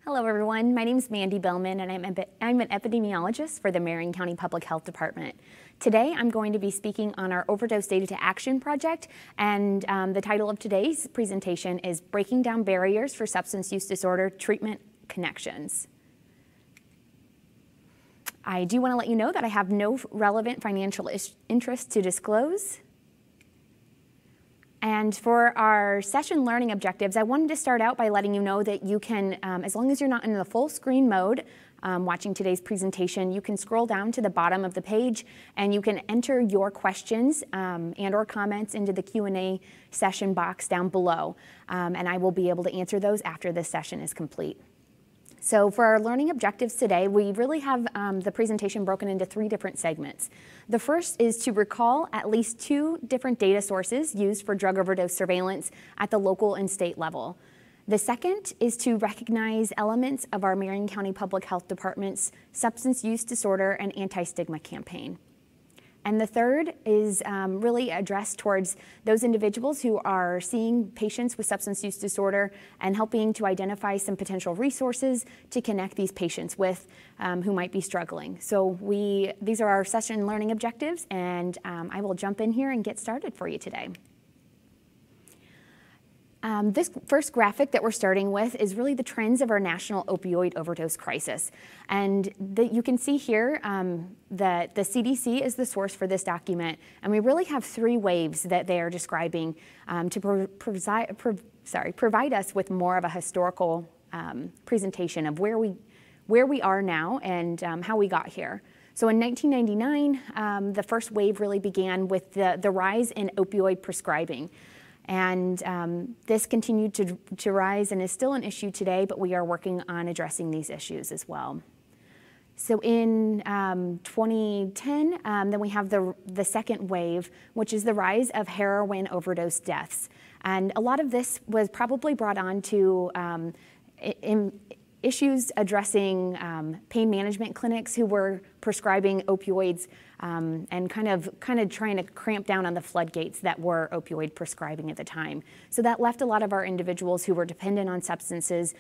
Hello everyone, my name is Mandy Billman and I'm an epidemiologist for the Marion County Public Health Department. Today I'm going to be speaking on our Overdose Data to Action project, and the title of today's presentation is Breaking Down Barriers for Substance Use Disorder Treatment Connections. I do want to let you know that I have no relevant financial interest to disclose. And for our session learning objectives, I wanted to start out by letting you know that you can, as long as you're not in the full screen mode, watching today's presentation, you can scroll down to the bottom of the page and you can enter your questions and or comments into the Q&A session box down below. And I will be able to answer those after this session is complete. So for our learning objectives today, we really have the presentation broken into 3 different segments. The first is to recall at least 2 different data sources used for drug overdose surveillance at the local and state level. The second is to recognize elements of our Marion County Public Health Department's Substance Use Disorder and Anti-Stigma Campaign. And the third is really addressed towards those individuals who are seeing patients with substance use disorder and helping to identify some potential resources to connect these patients with who might be struggling. So these are our session learning objectives, and I will jump in here and get started for you today. This first graphic that we're starting with is really the trends of our national opioid overdose crisis. And you can see here that the CDC is the source for this document, and we really have 3 waves that they are describing to provide us with more of a historical presentation of where we are now and how we got here. So in 1999, the first wave really began with the rise in opioid prescribing. And this continued to rise and is still an issue today, but we are working on addressing these issues as well. So in 2010, then we have the second wave, which is the rise of heroin overdose deaths. And a lot of this was probably brought on to issues addressing pain management clinics who were prescribing opioids and kind of trying to cramp down on the floodgates that were opioid prescribing at the time. So that left a lot of our individuals who were dependent on substances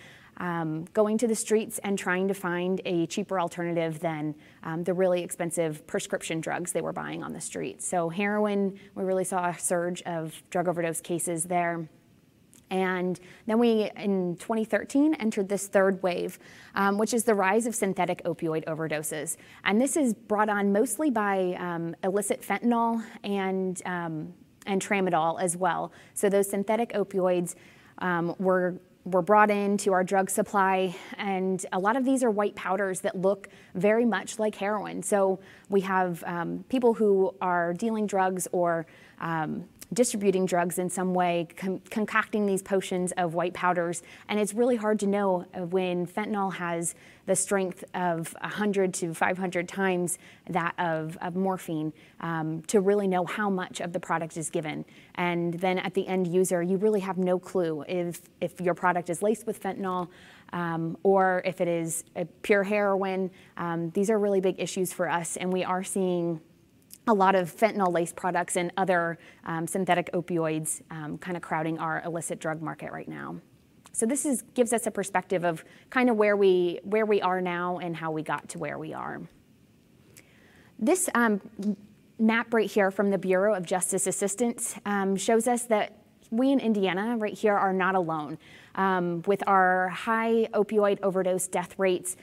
going to the streets and trying to find a cheaper alternative than the really expensive prescription drugs they were buying on the street. So heroin, we really saw a surge of drug overdose cases there. And then we, in 2013, entered this third wave, which is the rise of synthetic opioid overdoses. And this is brought on mostly by illicit fentanyl and tramadol as well. So those synthetic opioids were brought into our drug supply, and a lot of these are white powders that look very much like heroin. So we have people who are dealing drugs or distributing drugs in some way, concocting these potions of white powders, and it's really hard to know when fentanyl has the strength of 100 to 500 times that of morphine to really know how much of the product is given. And then at the end user, you really have no clue if your product is laced with fentanyl or if it is a pure heroin. These are really big issues for us, and we are seeing a lot of fentanyl-laced products and other synthetic opioids kind of crowding our illicit drug market right now. So this gives us a perspective of kind of where we are now and how we got to where we are. This map right here from the Bureau of Justice Assistance shows us that we in Indiana right here are not alone. With our high opioid overdose death rates,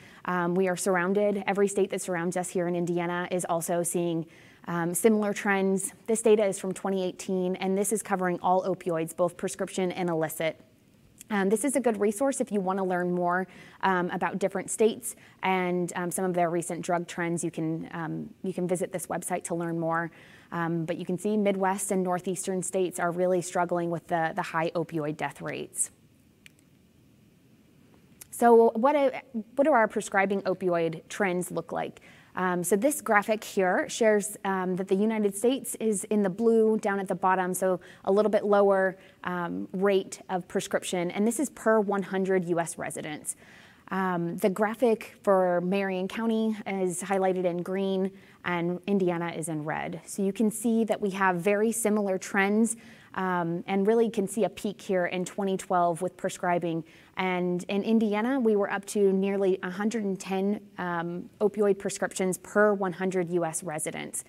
we are surrounded. Every state that surrounds us here in Indiana is also seeing similar trends. This data is from 2018, and this is covering all opioids, both prescription and illicit. This is a good resource if you want to learn more about different states and some of their recent drug trends. You can visit this website to learn more. But you can see Midwest and Northeastern states are really struggling with the high opioid death rates. So what do our prescribing opioid trends look like? So this graphic here shares that the United States is in the blue down at the bottom, so a little bit lower rate of prescription, and this is per 100 U.S. residents. The graphic for Marion County is highlighted in green, and Indiana is in red. So you can see that we have very similar trends, and really can see a peak here in 2012 with prescribing. And in Indiana, we were up to nearly 110 opioid prescriptions per 100 US residents.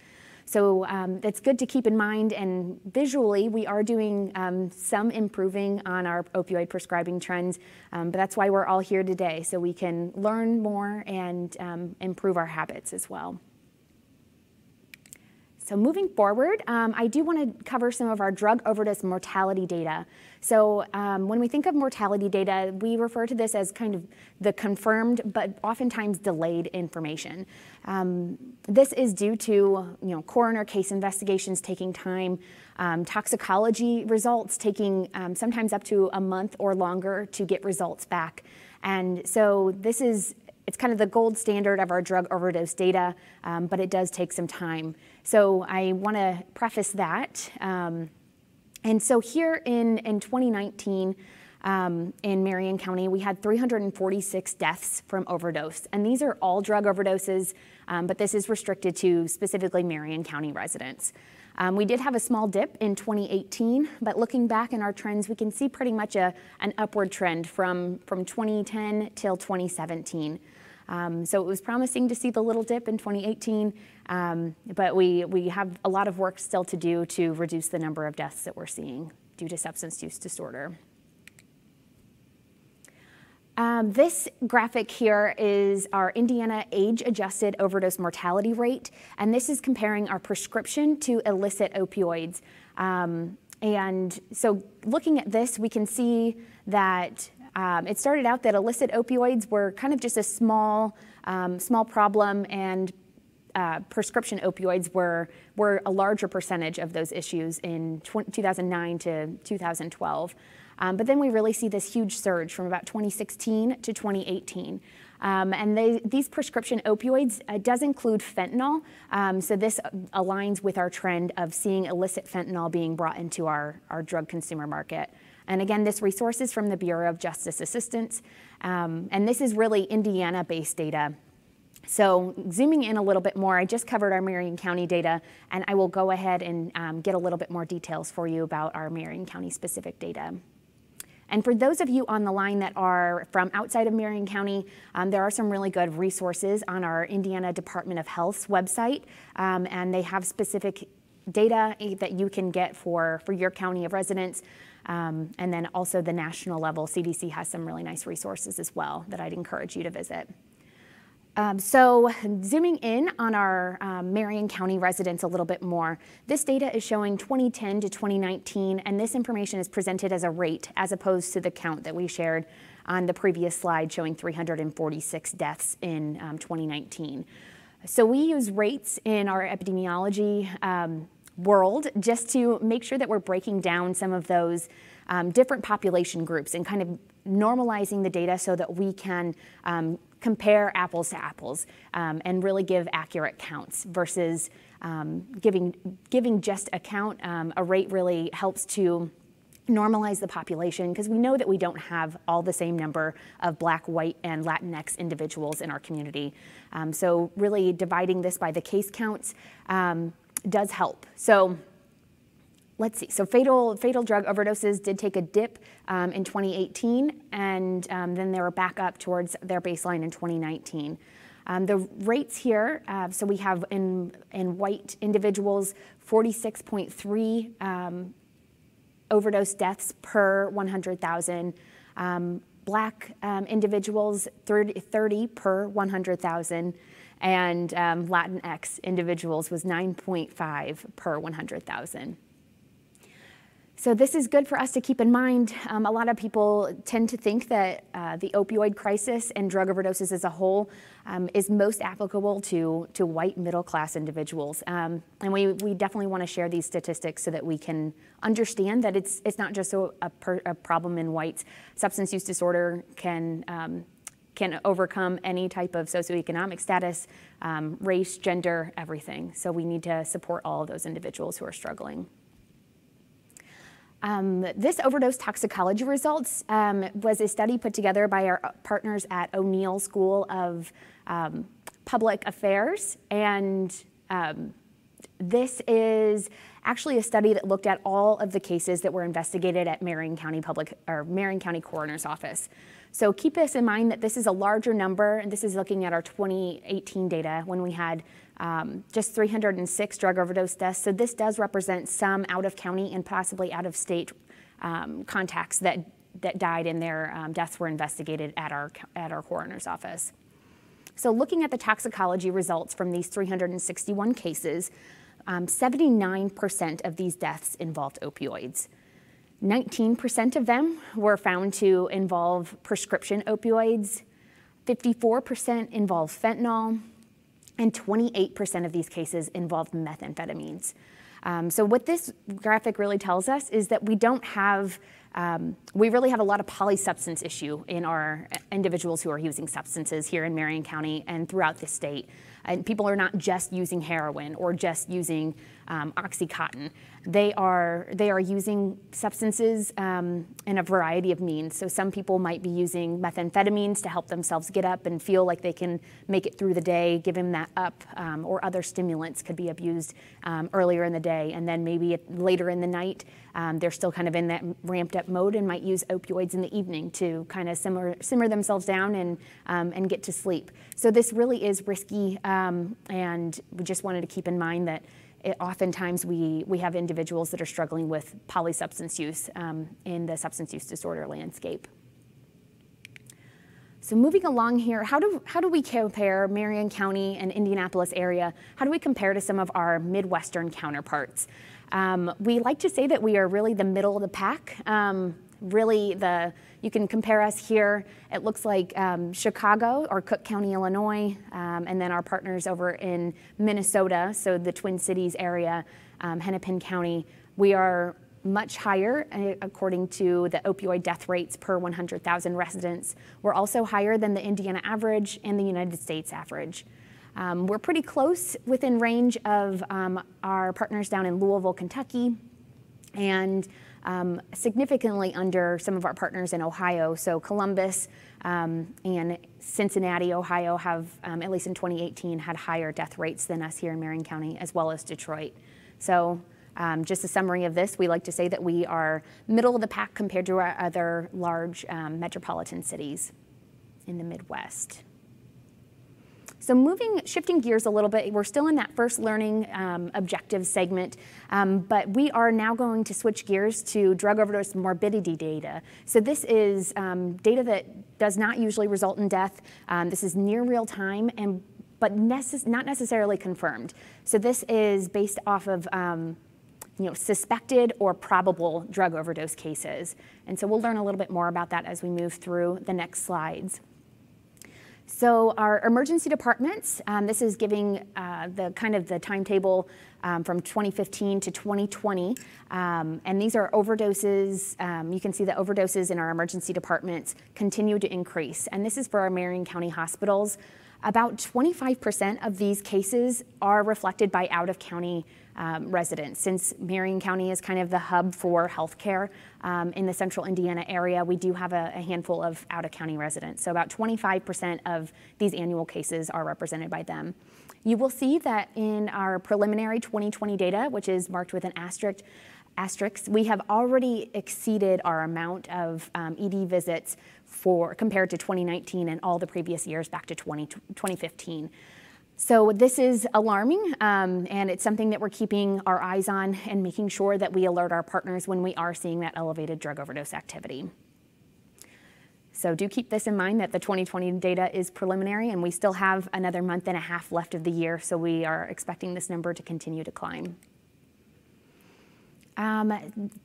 So that's good to keep in mind, and visually we are doing some improving on our opioid prescribing trends, but that's why we're all here today, so we can learn more and improve our habits as well. So moving forward, I do want to cover some of our drug overdose mortality data. So when we think of mortality data, we refer to this as kind of the confirmed but oftentimes delayed information. This is due to coroner case investigations taking time, toxicology results taking sometimes up to a month or longer to get results back. And so it's kind of the gold standard of our drug overdose data, but it does take some time. So I want to preface that. And so here in 2019, in Marion County, we had 346 deaths from overdose. And these are all drug overdoses, but this is restricted to specifically Marion County residents. We did have a small dip in 2018, but looking back in our trends, we can see pretty much an upward trend from 2010 till 2017. So it was promising to see the little dip in 2018, but we have a lot of work still to do to reduce the number of deaths that we're seeing due to substance use disorder. This graphic here is our Indiana age-adjusted overdose mortality rate, and this is comparing our prescription to illicit opioids. And so looking at this, we can see that it started out that illicit opioids were kind of just a small problem, and prescription opioids were a larger percentage of those issues in 2009 to 2012. But then we really see this huge surge from about 2016 to 2018. And these prescription opioids does include fentanyl, so this aligns with our trend of seeing illicit fentanyl being brought into our drug consumer market. And again, this resource is from the Bureau of Justice Assistance, and this is really Indiana-based data. So zooming in a little bit more, I just covered our Marion County data, and I will go ahead and get a little bit more details for you about our Marion County specific data. And for those of you on the line that are from outside of Marion County, there are some really good resources on our Indiana Department of Health's website, and they have specific data that you can get for your county of residence. And then also the national level, CDC has some really nice resources as well that I'd encourage you to visit. So zooming in on our Marion County residents a little bit more, this data is showing 2010 to 2019, and this information is presented as a rate as opposed to the count that we shared on the previous slide showing 346 deaths in 2019. So we use rates in our epidemiology world just to make sure that we're breaking down some of those different population groups and kind of normalizing the data so that we can compare apples to apples and really give accurate counts versus giving just a count. A rate really helps to normalize the population because we know that we don't have all the same number of Black, white, and Latinx individuals in our community. So really dividing this by the case counts does help. So let's see, so fatal drug overdoses did take a dip in 2018, and then they were back up towards their baseline in 2019. The rates here, so we have in white individuals, 46.3 overdose deaths per 100,000. Black individuals, 30 per 100,000. And Latinx individuals was 9.5 per 100,000. So this is good for us to keep in mind. A lot of people tend to think that the opioid crisis and drug overdoses as a whole is most applicable to white middle-class individuals. And we definitely want to share these statistics so that we can understand that it's not just a problem in whites. Substance use disorder can overcome any type of socioeconomic status, race, gender, everything. So we need to support all of those individuals who are struggling. This overdose toxicology results was a study put together by our partners at O'Neill School of Public Affairs, and This is actually a study that looked at all of the cases that were investigated at Marion County Coroner's Office. So keep this in mind that this is a larger number, and this is looking at our 2018 data when we had just 306 drug overdose deaths. So this does represent some out-of-county and possibly out-of-state contacts that died and their deaths were investigated at our coroner's office. So looking at the toxicology results from these 361 cases, 79% of these deaths involved opioids. 19% of them were found to involve prescription opioids, 54% involved fentanyl, and 28% of these cases involved methamphetamines. So what this graphic really tells us is that we don't have, we really have a lot of polysubstance issue in our individuals who are using substances here in Marion County and throughout the state. And people are not just using heroin or just using Oxycontin. They are using substances in a variety of means. So some people might be using methamphetamines to help themselves get up and feel like they can make it through the day, give them that up, or other stimulants could be abused earlier in the day. And then maybe later in the night, they're still kind of in that ramped up mode and might use opioids in the evening to kind of simmer themselves down and get to sleep. So this really is risky, and we just wanted to keep in mind that oftentimes we have individuals that are struggling with polysubstance use in the substance use disorder landscape. So moving along here, how do we compare Marion County and Indianapolis area? How do we compare to some of our Midwestern counterparts? We like to say that we are really the middle of the pack. You can compare us here. It looks like Chicago or Cook County, Illinois, and then our partners over in Minnesota, so the Twin Cities area, Hennepin County. We are much higher according to the opioid death rates per 100,000 residents. We're also higher than the Indiana average and the United States average. We're pretty close within range of our partners down in Louisville, Kentucky, and significantly under some of our partners in Ohio. So Columbus and Cincinnati, Ohio have, at least in 2018, had higher death rates than us here in Marion County, as well as Detroit. So just a summary of this, we like to say that we are middle of the pack compared to our other large metropolitan cities in the Midwest. So shifting gears a little bit, we're still in that first learning objective segment, but we are now going to switch gears to drug overdose morbidity data. So this is data that does not usually result in death. This is near real time, but not necessarily confirmed. So this is based off of suspected or probable drug overdose cases. And so we'll learn a little bit more about that as we move through the next slides. So our emergency departments, this is giving the timetable from 2015 to 2020, and these are overdoses. You can see the overdoses in our emergency departments continue to increase, and this is for our Marion County hospitals. About 25% of these cases are reflected by out-of-county residents. Since Marion County is kind of the hub for healthcare in the central Indiana area, we do have a handful of out-of-county residents. So about 25% of these annual cases are represented by them. You will see that in our preliminary 2020 data, which is marked with an asterisk, we have already exceeded our amount of ED visits compared to 2019 and all the previous years back to 2015. So this is alarming, and it's something that we're keeping our eyes on and making sure that we alert our partners when we are seeing that elevated drug overdose activity. So do keep this in mind that the 2020 data is preliminary, and we still have another month and a half left of the year, so we are expecting this number to continue to climb.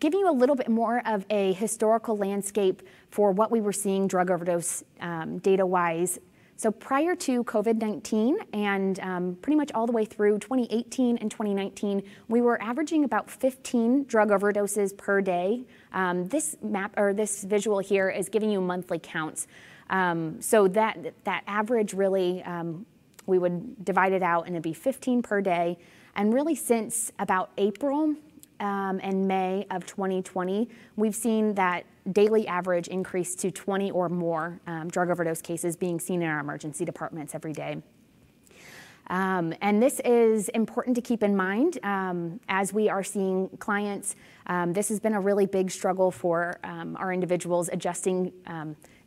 Giving you a little bit more of a historical landscape for what we were seeing drug overdose data-wise. So prior to COVID-19 and pretty much all the way through 2018 and 2019, we were averaging about 15 drug overdoses per day. This visual here is giving you monthly counts. So that average really, we would divide it out and it'd be 15 per day. And really since about April and May of 2020, we've seen that daily average increase to 20 or more drug overdose cases being seen in our emergency departments every day. And this is important to keep in mind as we are seeing clients. This has been a really big struggle for our individuals adjusting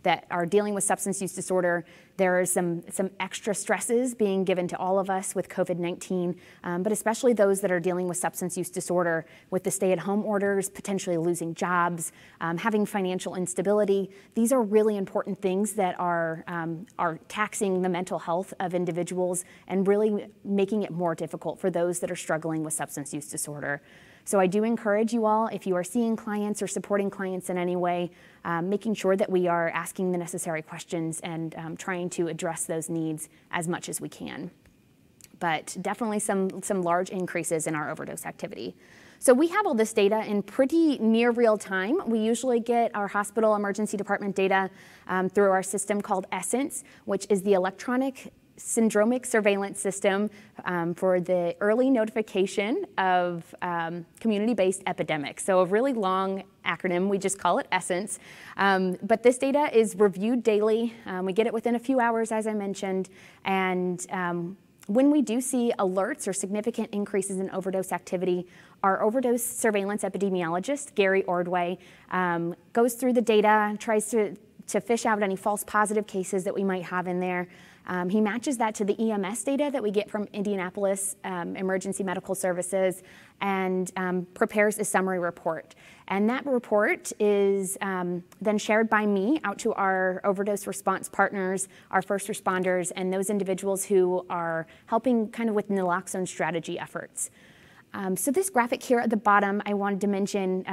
that are dealing with substance use disorder. There are some extra stresses being given to all of us with COVID-19, but especially those that are dealing with substance use disorder with the stay-at-home orders, potentially losing jobs, having financial instability. These are really important things that are taxing the mental health of individuals and really making it more difficult for those that are struggling with substance use disorder. So I do encourage you all, if you are seeing clients or supporting clients in any way, making sure that we are asking the necessary questions and trying to address those needs as much as we can. But definitely some large increases in our overdose activity. So we have all this data in pretty near real time. We usually get our hospital emergency department data through our system called Essence, which is the electronic syndromic surveillance system for the early notification of community-based epidemics. So a really long acronym, we just call it Essence. But this data is reviewed daily. We get it within a few hours, as I mentioned, and when we do see alerts or significant increases in overdose activity, our overdose surveillance epidemiologist, Gary Ordway, goes through the data, tries to fish out any false positive cases that we might have in there. He matches that to the EMS data that we get from Indianapolis Emergency Medical Services and prepares a summary report. And that report is then shared by me out to our overdose response partners, our first responders, and those individuals who are helping kind of with naloxone strategy efforts. So this graphic here at the bottom, I wanted to mention,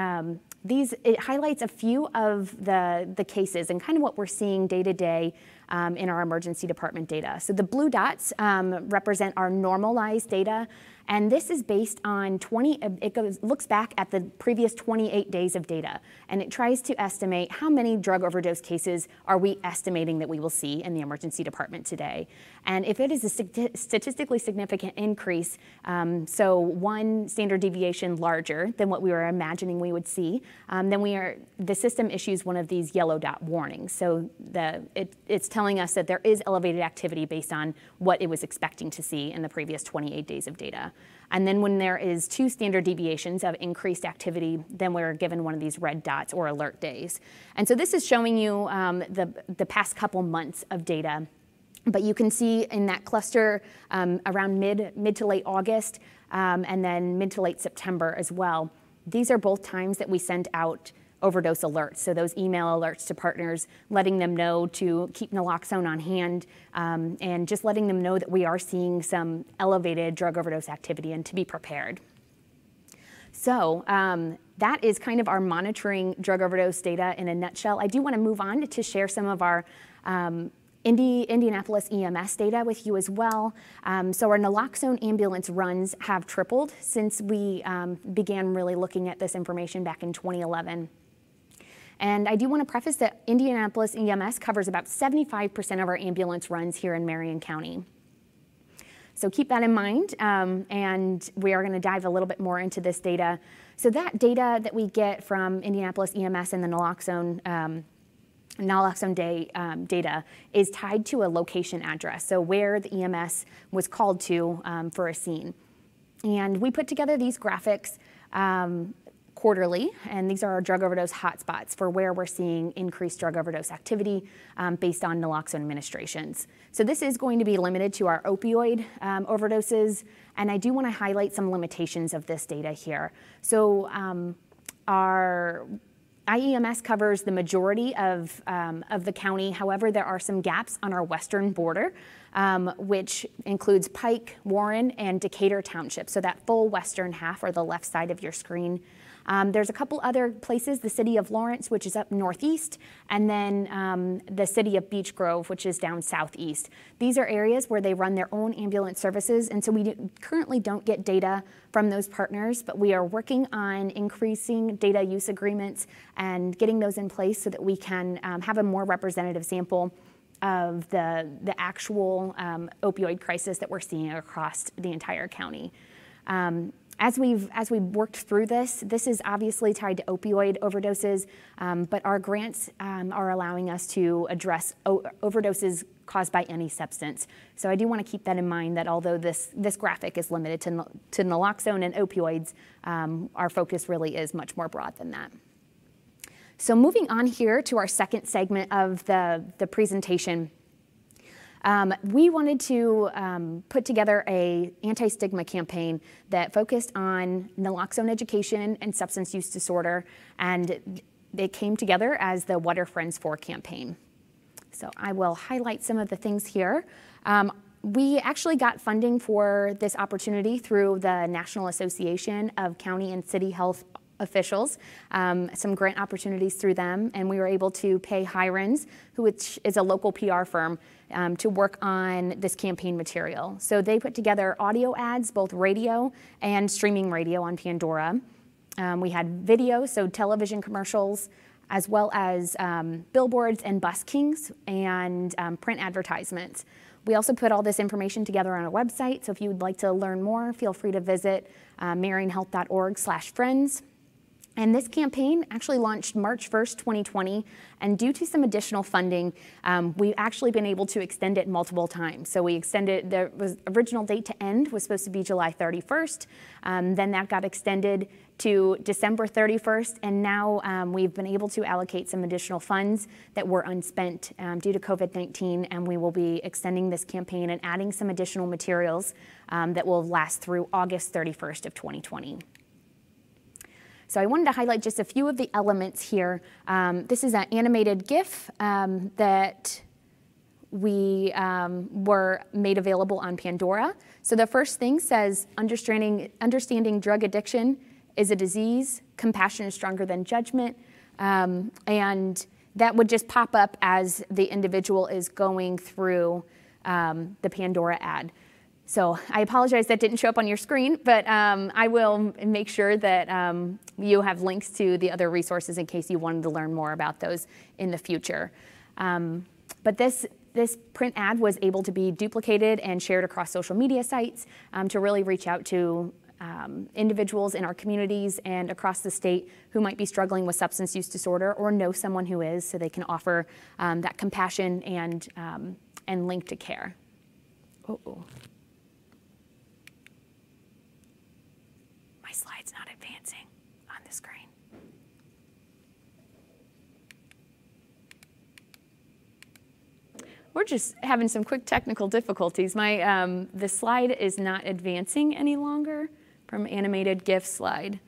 it highlights a few of the cases and kind of what we're seeing day to day in our emergency department data. So the blue dots represent our normalized data, and this is based on looks back at the previous 28 days of data, and it tries to estimate how many drug overdose cases are we estimating that we will see in the emergency department today. And if it is a statistically significant increase, so one standard deviation larger than what we were imagining we would see, then the system issues one of these yellow dot warnings. So it's telling us that there is elevated activity based on what it was expecting to see in the previous 28 days of data. And then when there is 2 standard deviations of increased activity, then we're given one of these red dots or alert days. And so this is showing you the past couple months of data. But you can see in that cluster around mid to late August and then mid to late September as well. These are both times that we send out overdose alerts. So those email alerts to partners, letting them know to keep naloxone on hand and just letting them know that we are seeing some elevated drug overdose activity and to be prepared. So that is kind of our monitoring drug overdose data in a nutshell. I do want to move on to share some of our Indianapolis EMS data with you as well. So our naloxone ambulance runs have tripled since we began really looking at this information back in 2011. And I do want to preface that Indianapolis EMS covers about 75% of our ambulance runs here in Marion County. So keep that in mind, and we are going to dive a little bit more into this data. So that data that we get from Indianapolis EMS and the naloxone data is tied to a location address, so where the EMS was called to for a scene. And we put together these graphics quarterly, and these are our drug overdose hotspots for where we're seeing increased drug overdose activity based on naloxone administrations. So this is going to be limited to our opioid overdoses, and I do want to highlight some limitations of this data here. So our IEMS covers the majority of the county. However, there are some gaps on our western border, which includes Pike, Warren, and Decatur Township. So that full western half or the left side of your screen. There's a couple other places, the city of Lawrence, which is up northeast, and then the city of Beech Grove, which is down southeast. These are areas where they run their own ambulance services, and so we currently don't get data from those partners, but we are working on increasing data use agreements and getting those in place so that we can have a more representative sample of the actual opioid crisis that we're seeing across the entire county. As we've worked through this is obviously tied to opioid overdoses, but our grants are allowing us to address overdoses caused by any substance. So I do want to keep that in mind, that although this graphic is limited to naloxone and opioids, our focus really is much more broad than that. So moving on here to our second segment of the presentation, we wanted to put together an anti-stigma campaign that focused on naloxone education and substance use disorder, and it came together as the What Are Friends For campaign. So I will highlight some of the things here. We actually got funding for this opportunity through the National Association of County and City Health Officials, some grant opportunities through them, and we were able to pay Hirons, which is a local PR firm, to work on this campaign material. So they put together audio ads, both radio and streaming radio on Pandora. We had video, so television commercials, as well as billboards and buskings and print advertisements. We also put all this information together on our website, so if you would like to learn more, feel free to visit marionhealth.org/friends. And this campaign actually launched March 1st, 2020, and due to some additional funding, we've actually been able to extend it multiple times. So we extended, the original date to end was supposed to be July 31st, then that got extended to December 31st, and now we've been able to allocate some additional funds that were unspent due to COVID-19, and we will be extending this campaign and adding some additional materials that will last through August 31st of 2020. So I wanted to highlight just a few of the elements here. This is an animated GIF that we were made available on Pandora. So the first thing says, understanding drug addiction is a disease, compassion is stronger than judgment, and that would just pop up as the individual is going through the Pandora ad. So I apologize that didn't show up on your screen, but I will make sure that you have links to the other resources in case you wanted to learn more about those in the future. But this print ad was able to be duplicated and shared across social media sites to really reach out to individuals in our communities and across the state who might be struggling with substance use disorder or know someone who is, so they can offer that compassion and link to care. Uh-oh. My slide's not advancing on the screen. We're just having some quick technical difficulties. The slide is not advancing any longer from animated GIF slide.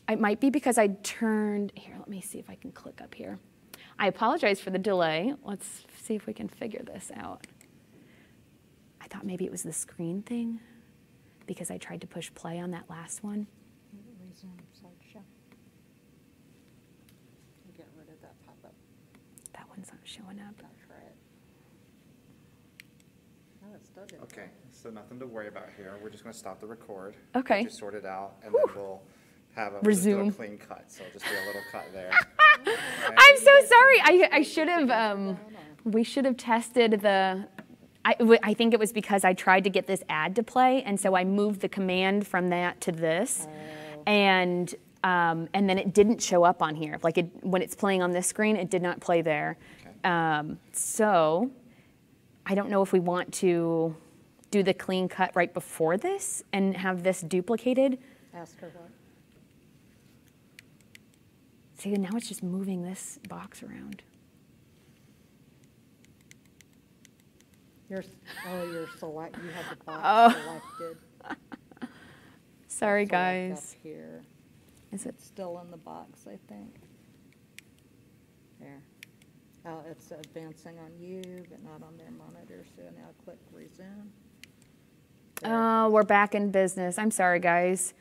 It might be because I turned, here, let me see if I can click up here. I apologize for the delay. Let's see if we can figure this out. I thought maybe it was the screen thing because I tried to push play on that last one. Resume slideshow. Get rid of that pop-up. That one's not showing up. I'll try it. No, it still didn't. Okay, so nothing to worry about here. We're just going to stop the record. Okay. Just sort it out, and then we'll have a resume. Just do a clean cut. So it'll just be a little cut there. I'm so sorry. I should have. We should have tested the. I think it was because I tried to get this ad to play, and so I moved the command from that to this, and then it didn't show up on here. Like when it's playing on this screen, it did not play there. Okay. So I don't know if we want to do the clean cut right before this and have this duplicated. Ask her what. See, now it's just moving this box around. You have the box selected. Sorry, Select guys. Up here. Is it Still in the box, I think. There. Oh, it's advancing on you, but not on their monitor. So now click resume. Oh, we're back in business. I'm sorry, guys.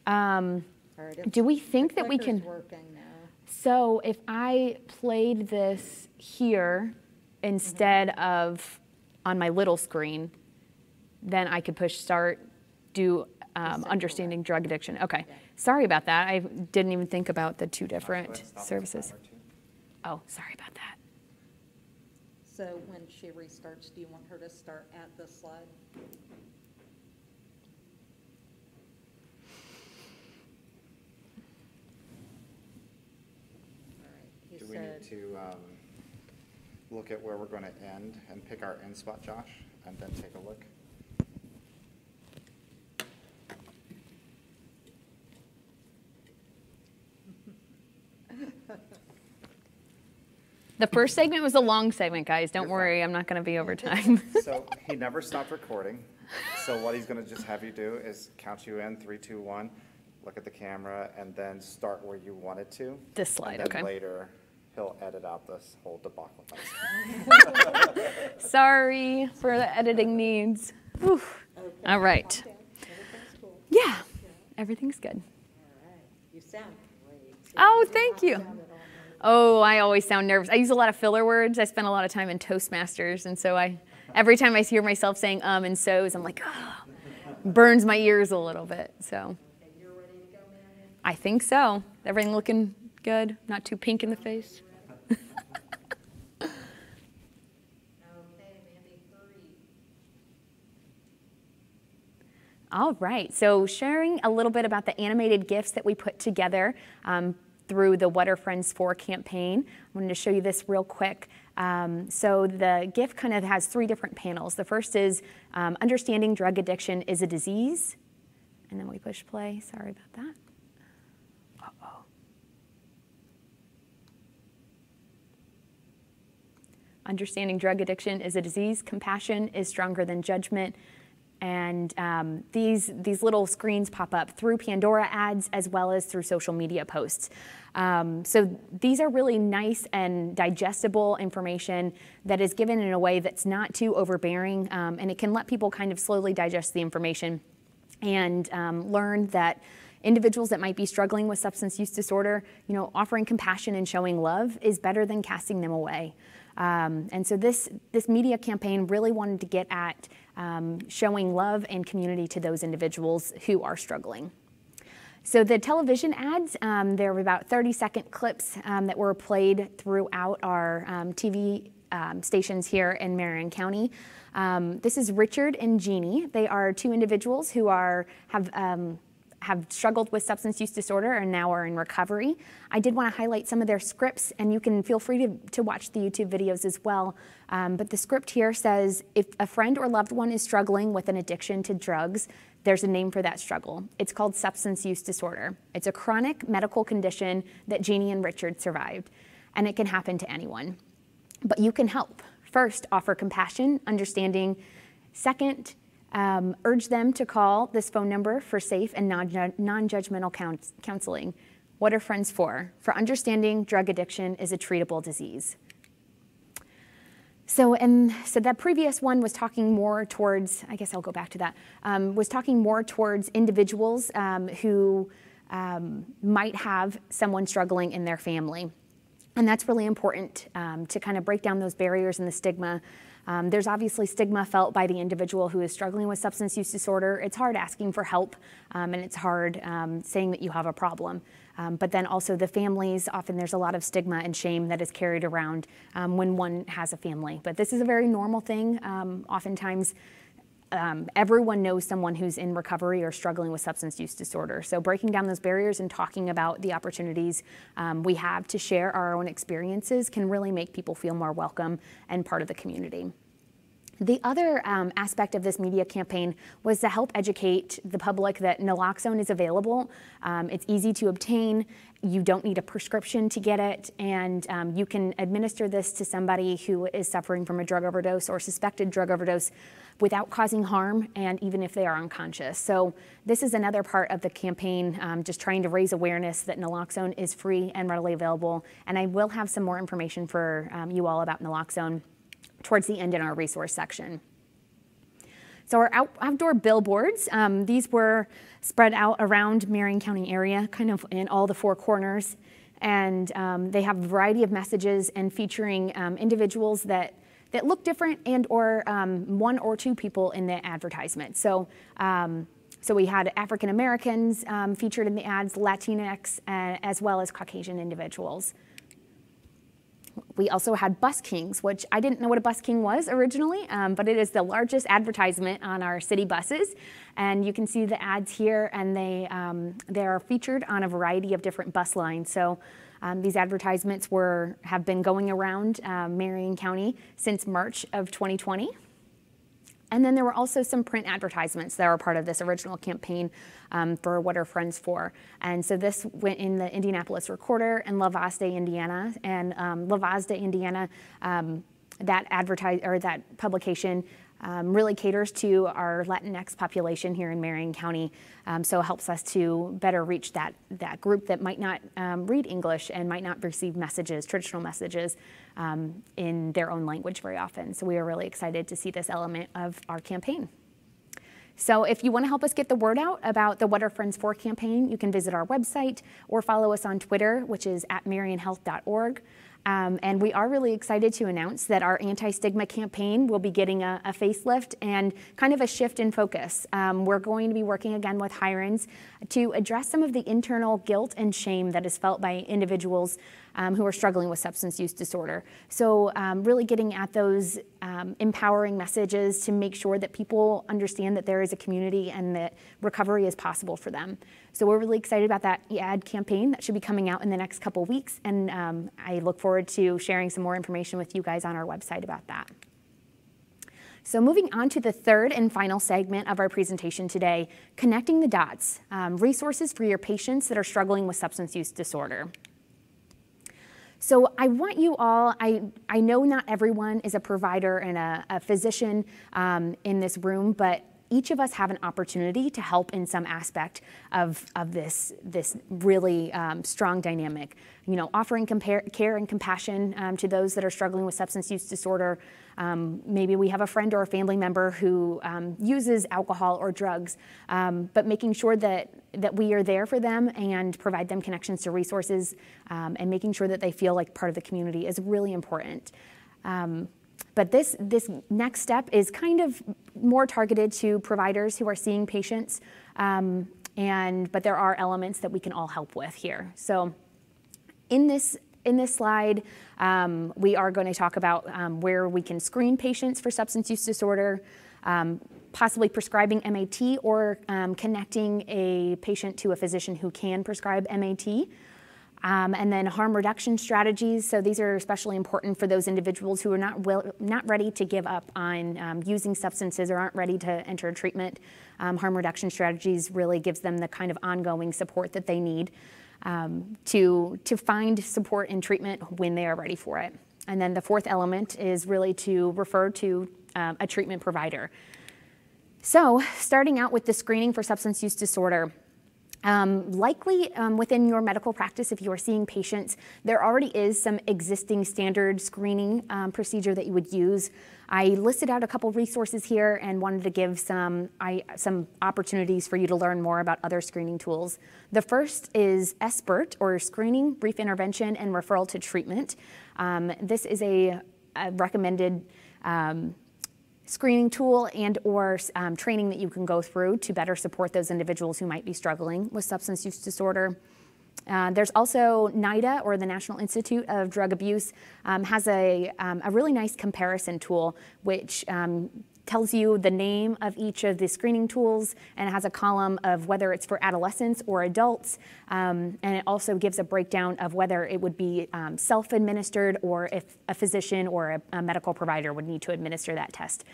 All right, Do we think that we can? Working now. So if I played this here instead of on my little screen, then I could push start, do understanding drug addiction. Okay, yeah. Sorry about that. I didn't even think about the two different services. Oh, sorry about that. So when she restarts, do you want her to start at this slide? we need to look at where we're going to end and pick our end spot, Josh, and then take a look. The first segment was a long segment, guys. Don't You're worry, fine. I'm not going to be over time. So he never stopped recording. So what he's going to just have you do is count you in, 3, 2, 1, look at the camera, and then start where you wanted to. This slide, and then okay. later, he'll edit out this whole debacle. Sorry for the editing needs. Whew. Okay. All right. Okay. Everything's cool. Yeah, everything's good. All right. You sound great. Oh, You thank do not you. sound at all nervous. Oh, I always sound nervous. I use a lot of filler words. I spend a lot of time in Toastmasters, and so every time I hear myself saying and so's, I'm like, oh, burns my ears a little bit. So Okay, you're ready to go, Marion? I think so. Everything looking good, not too pink in the face. Okay, Mandy, 3. All right, so sharing a little bit about the animated GIFs that we put together through the What Are Friends For campaign. I wanted to show you this real quick. So the GIF kind of has 3 different panels. The first is understanding drug addiction is a disease. And then we push play. Sorry about that. Uh-oh. Understanding drug addiction is a disease. Compassion is stronger than judgment. And these little screens pop up through Pandora ads as well as through social media posts. So these are really nice and digestible information that is given in a way that's not too overbearing, and it can let people kind of slowly digest the information and learn that individuals that might be struggling with substance use disorder, offering compassion and showing love is better than casting them away. And so this media campaign really wanted to get at showing love and community to those individuals who are struggling. So the television ads, there were about 30-second clips that were played throughout our TV stations here in Marion County. This is Richard and Jeannie. They are 2 individuals who have struggled with substance use disorder and now are in recovery. I did want to highlight some of their scripts, and you can feel free to watch the YouTube videos as well. But the script here says, if a friend or loved one is struggling with an addiction to drugs, there's a name for that struggle. It's called substance use disorder. It's a chronic medical condition that Jeannie and Richard survived, and it can happen to anyone. But you can help. First, offer compassion, understanding. Second, urge them to call this phone number for safe and non-judgmental counseling. What are friends for? For understanding drug addiction is a treatable disease. So that previous one was talking more towards, I guess I'll go back to that, was talking more towards individuals who might have someone struggling in their family. And that's really important to kind of break down those barriers and the stigma. There's obviously stigma felt by the individual who is struggling with substance use disorder. It's hard asking for help, and it's hard saying that you have a problem. But then also the families, often there's a lot of stigma and shame that is carried around when one has a family. But this is a very normal thing. Oftentimes, everyone knows someone who's in recovery or struggling with substance use disorder. So breaking down those barriers and talking about the opportunities we have to share our own experiences can really make people feel more welcome and part of the community. The other aspect of this media campaign was to help educate the public that naloxone is available. It's easy to obtain. You don't need a prescription to get it, and you can administer this to somebody who is suffering from a drug overdose or suspected drug overdose without causing harm, and even if they are unconscious. So this is another part of the campaign, just trying to raise awareness that naloxone is free and readily available. And I will have some more information for you all about naloxone towards the end in our resource section. So our outdoor billboards, these were spread out around Marion County area, kind of in all the 4 corners. And they have a variety of messages and featuring individuals that look different and or 1 or 2 people in the advertisement. So we had African Americans featured in the ads, Latinx, as well as Caucasian individuals. We also had buskings, which I didn't know what a busking was originally, but it is the largest advertisement on our city buses. And you can see the ads here, and they are featured on a variety of different bus lines. So These advertisements have been going around Marion County since March of 2020. And then there were also some print advertisements that were part of this original campaign for What Are Friends For? And so this went in the Indianapolis Recorder and La Vaste, Indiana. And La Vaste, Indiana, that publication really caters to our Latinx population here in Marion County, so it helps us to better reach that group that might not read English and might not receive traditional messages in their own language very often. So we are really excited to see this element of our campaign. So if you want to help us get the word out about the What Are Friends For campaign, you can visit our website or follow us on Twitter, which is @marionhealth.org. And we are really excited to announce that our anti-stigma campaign will be getting a facelift and kind of a shift in focus. We're going to be working again with Hirons to address some of the internal guilt and shame that is felt by individuals who are struggling with substance use disorder. So really getting at those empowering messages to make sure that people understand that there is a community and that recovery is possible for them. So we're really excited about that ad campaign that should be coming out in the next couple weeks, and I look forward to sharing some more information with you guys on our website about that. So moving on to the third and final segment of our presentation today, connecting the dots, resources for your patients that are struggling with substance use disorder. So I want you all, I know not everyone is a provider and a physician in this room, but each of us have an opportunity to help in some aspect of this really strong dynamic. You know, offering care and compassion to those that are struggling with substance use disorder. Maybe we have a friend or a family member who uses alcohol or drugs, but making sure that we are there for them and provide them connections to resources and making sure that they feel like part of the community is really important. But this next step is kind of more targeted to providers who are seeing patients, but there are elements that we can all help with here. So in this slide, we are going to talk about where we can screen patients for substance use disorder, possibly prescribing MAT or connecting a patient to a physician who can prescribe MAT. And then harm reduction strategies. So these are especially important for those individuals who are not ready to give up on using substances or aren't ready to enter treatment. Harm reduction strategies really gives them the kind of ongoing support that they need to find support in treatment when they are ready for it. And then the fourth element is really to refer to a treatment provider. So starting out with the screening for substance use disorder, likely within your medical practice, if you are seeing patients, there already is some existing standard screening procedure that you would use. I listed out a couple resources here and wanted to give some opportunities for you to learn more about other screening tools. The first is SBIRT, or Screening, Brief Intervention, and Referral to Treatment. This is a recommended screening tool and or training that you can go through to better support those individuals who might be struggling with substance use disorder. There's also NIDA, or the National Institute of Drug Abuse, has a really nice comparison tool which tells you the name of each of the screening tools, and it has a column of whether it's for adolescents or adults, and it also gives a breakdown of whether it would be self-administered or if a physician or a medical provider would need to administer that test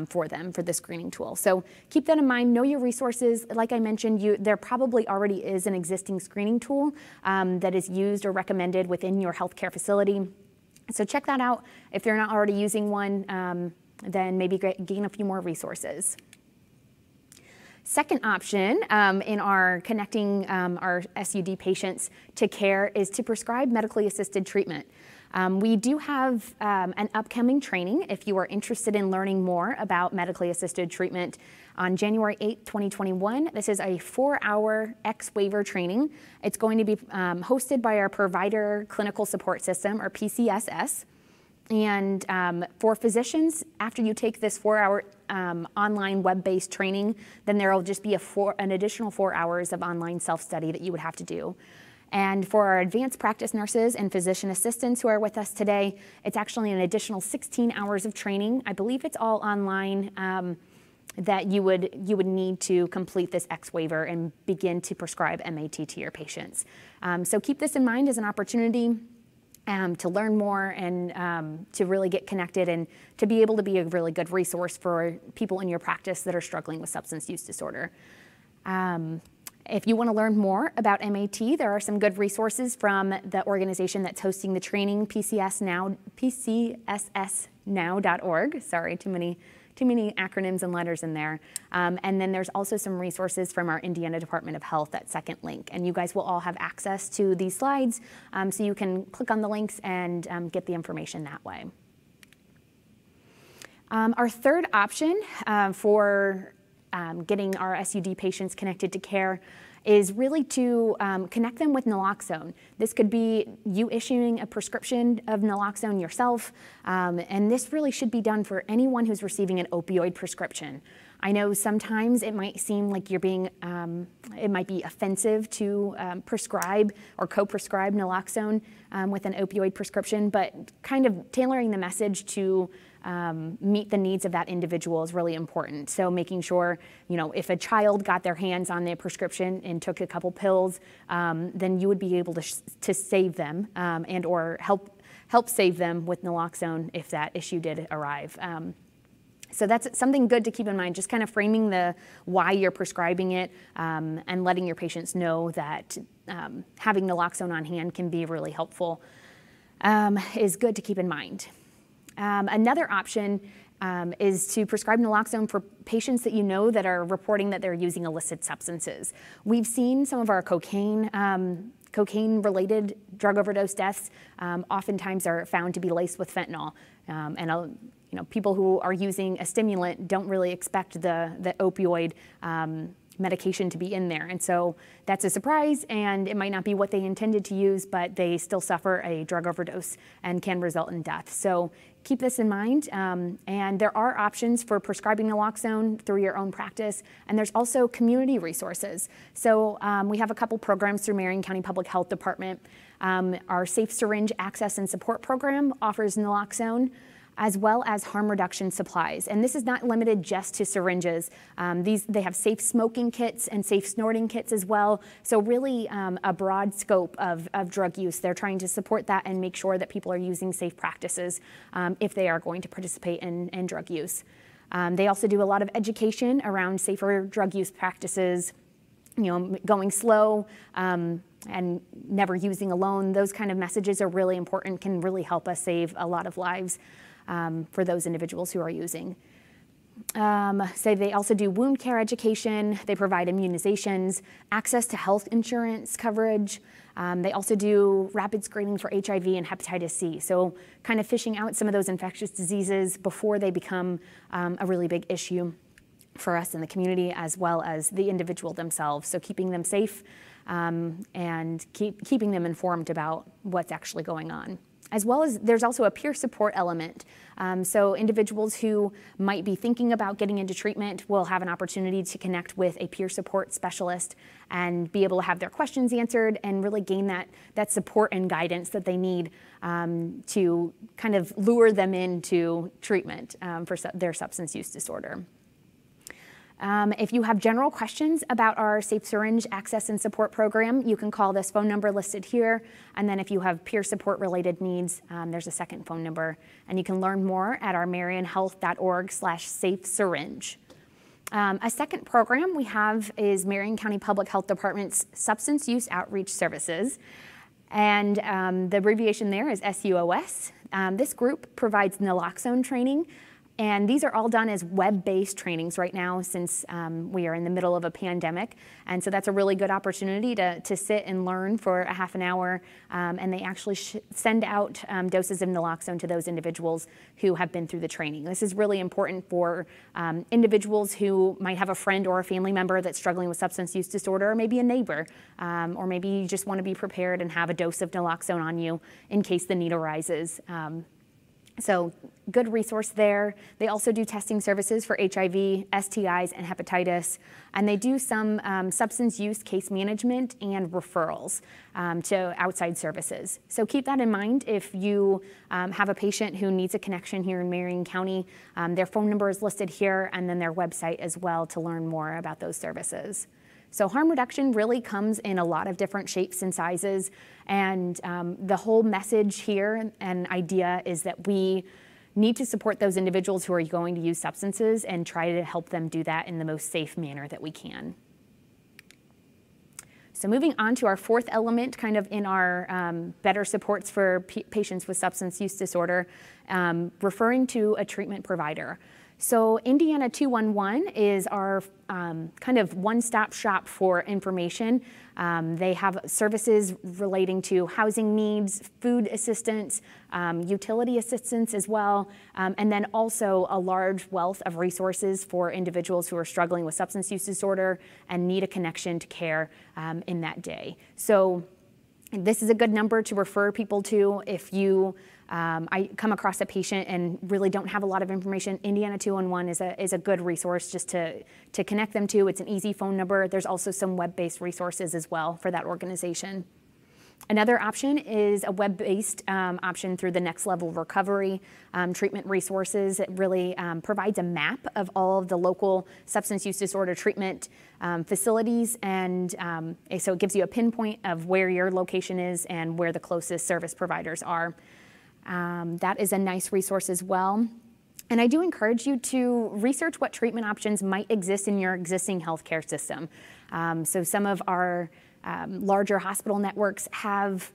for them for the screening tool. So keep that in mind, know your resources. Like I mentioned, there probably already is an existing screening tool that is used or recommended within your healthcare facility. So check that out. If you're not already using one, then maybe gain a few more resources. Second option in our connecting our SUD patients to care is to prescribe medically assisted treatment. We do have an upcoming training if you are interested in learning more about medically assisted treatment on January 8th, 2021. This is a 4-hour X-waiver training. It's going to be hosted by our Provider Clinical Support System, or PCSS. And for physicians, after you take this 4-hour online web-based training, then there will just be an additional 4 hours of online self-study that you would have to do. And for our advanced practice nurses and physician assistants who are with us today, it's actually an additional 16 hours of training. I believe it's all online. that you would need to complete this X waiver and begin to prescribe MAT to your patients. So keep this in mind as an opportunity to learn more and to really get connected and to be able to be a really good resource for people in your practice that are struggling with substance use disorder. If you want to learn more about MAT, there are some good resources from the organization that's hosting the training, PCSSnow.org. Sorry, too many acronyms and letters in there. And then there's also some resources from our Indiana Department of Health, that second link. And you guys will all have access to these slides, so you can click on the links and get the information that way. Our third option for getting our SUD patients connected to care is really to connect them with naloxone. This could be you issuing a prescription of naloxone yourself, and this really should be done for anyone who's receiving an opioid prescription. I know sometimes it might seem like you're being, it might be offensive to prescribe or co-prescribe naloxone with an opioid prescription, but kind of tailoring the message to meet the needs of that individual is really important. So making sure, you know, if a child got their hands on the prescription and took a couple pills, then you would be able to save them and or help save them with naloxone if that issue did arrive. So that's something good to keep in mind, just kind of framing the why you're prescribing it and letting your patients know that having naloxone on hand can be really helpful is good to keep in mind. Another option is to prescribe naloxone for patients that you know that are reporting that they're using illicit substances. We've seen some of our cocaine-related drug overdose deaths oftentimes are found to be laced with fentanyl. You know, people who are using a stimulant don't really expect the opioid medication to be in there. And so that's a surprise, and it might not be what they intended to use, but they still suffer a drug overdose and can result in death. So keep this in mind. And there are options for prescribing naloxone through your own practice, and there's also community resources. So we have a couple programs through Marion County Public Health Department. Our Safe Syringe Access and Support Program offers naloxone, as well as harm reduction supplies. And this is not limited just to syringes. They have safe smoking kits and safe snorting kits as well. So really a broad scope of drug use. They're trying to support that and make sure that people are using safe practices if they are going to participate in drug use. They also do a lot of education around safer drug use practices, you know, going slow, and never using alone. Those kind of messages are really important, can really help us save a lot of lives for those individuals who are using. So they also do wound care education. They provide immunizations, access to health insurance coverage. They also do rapid screening for HIV and hepatitis C. So kind of fishing out some of those infectious diseases before they become a really big issue for us in the community, as well as the individual themselves. So keeping them safe and keeping them informed about what's actually going on. As well as there's also a peer support element. So individuals who might be thinking about getting into treatment will have an opportunity to connect with a peer support specialist and be able to have their questions answered and really gain that support and guidance that they need to kind of lure them into treatment for their substance use disorder. If you have general questions about our Safe Syringe Access and Support Program, you can call this phone number listed here. And then if you have peer support related needs, there's a second phone number. And you can learn more at our marionhealth.org/safe-syringe. A second program we have is Marion County Public Health Department's Substance Use Outreach Services. And the abbreviation there is SUOS. This group provides naloxone training. And these are all done as web-based trainings right now, since we are in the middle of a pandemic. And so that's a really good opportunity to sit and learn for a half an hour. And they actually send out doses of naloxone to those individuals who have been through the training. This is really important for individuals who might have a friend or a family member that's struggling with substance use disorder, or maybe a neighbor, or maybe you just want to be prepared and have a dose of naloxone on you in case the need arises. So good resource there. They also do testing services for HIV, STIs, and hepatitis. And they do some substance use case management and referrals to outside services. So keep that in mind if you have a patient who needs a connection here in Marion County. Their phone number is listed here, and then their website as well to learn more about those services. So harm reduction really comes in a lot of different shapes and sizes, and the whole message here and idea is that we need to support those individuals who are going to use substances and try to help them do that in the most safe manner that we can. So moving on to our fourth element, kind of in our better supports for patients with substance use disorder, referring to a treatment provider. So Indiana 211 is our kind of one-stop shop for information. They have services relating to housing needs, food assistance, utility assistance as well, and then also a large wealth of resources for individuals who are struggling with substance use disorder and need a connection to care in that day. So this is a good number to refer people to if you I come across a patient and really don't have a lot of information. Indiana 211 is a good resource just to connect them to. It's an easy phone number. There's also some web-based resources as well for that organization. Another option is a web-based option through the Next Level Recovery treatment resources. It really provides a map of all of the local substance use disorder treatment facilities, and so it gives you a pinpoint of where your location is and where the closest service providers are. That is a nice resource as well. And I do encourage you to research what treatment options might exist in your existing healthcare system. So some of our larger hospital networks have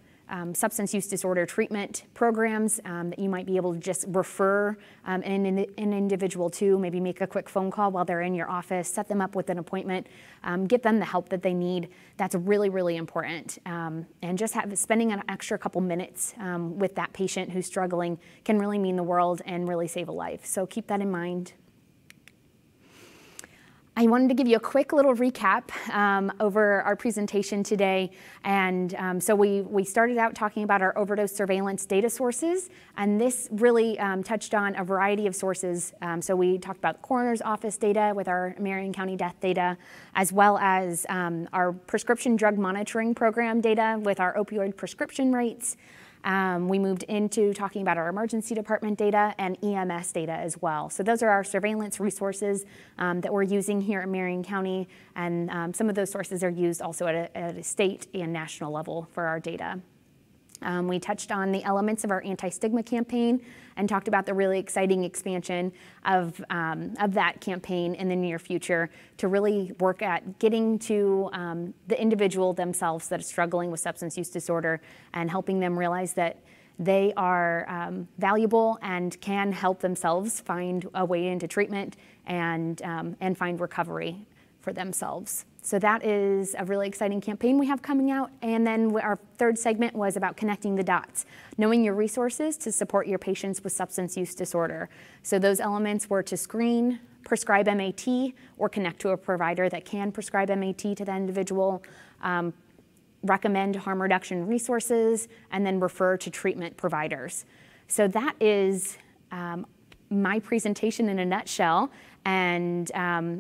substance use disorder treatment programs that you might be able to just refer an individual to, maybe make a quick phone call while they're in your office, set them up with an appointment, get them the help that they need. That's really, really important. And just spending an extra couple minutes with that patient who's struggling can really mean the world and really save a life. So keep that in mind. I wanted to give you a quick little recap over our presentation today. And so we started out talking about our overdose surveillance data sources, and this really touched on a variety of sources. So we talked about the coroner's office data with our Marion County death data, as well as our prescription drug monitoring program data with our opioid prescription rates. We moved into talking about our emergency department data and EMS data as well. So those are our surveillance resources that we're using here at Marion County, and some of those sources are used also at a state and national level for our data. We touched on the elements of our AntiStigma campaign and talked about the really exciting expansion of that campaign in the near future to really work at getting to the individual themselves that is struggling with substance use disorder and helping them realize that they are valuable and can help themselves find a way into treatment and find recovery for themselves. So that is a really exciting campaign we have coming out. And then our third segment was about connecting the dots, knowing your resources to support your patients with substance use disorder. So those elements were to screen, prescribe MAT, or connect to a provider that can prescribe MAT to the individual, recommend harm reduction resources, and then refer to treatment providers. So that is my presentation in a nutshell. And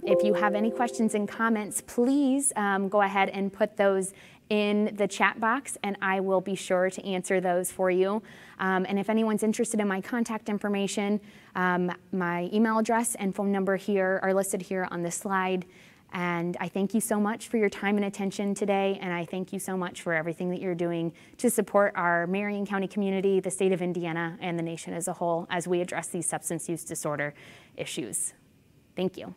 if you have any questions and comments, please go ahead and put those in the chat box, and I will be sure to answer those for you. And if anyone's interested in my contact information, my email address and phone number here are listed here on this slide. And I thank you so much for your time and attention today, and I thank you so much for everything that you're doing to support our Marion County community, the state of Indiana, and the nation as a whole as we address these substance use disorder issues. Thank you.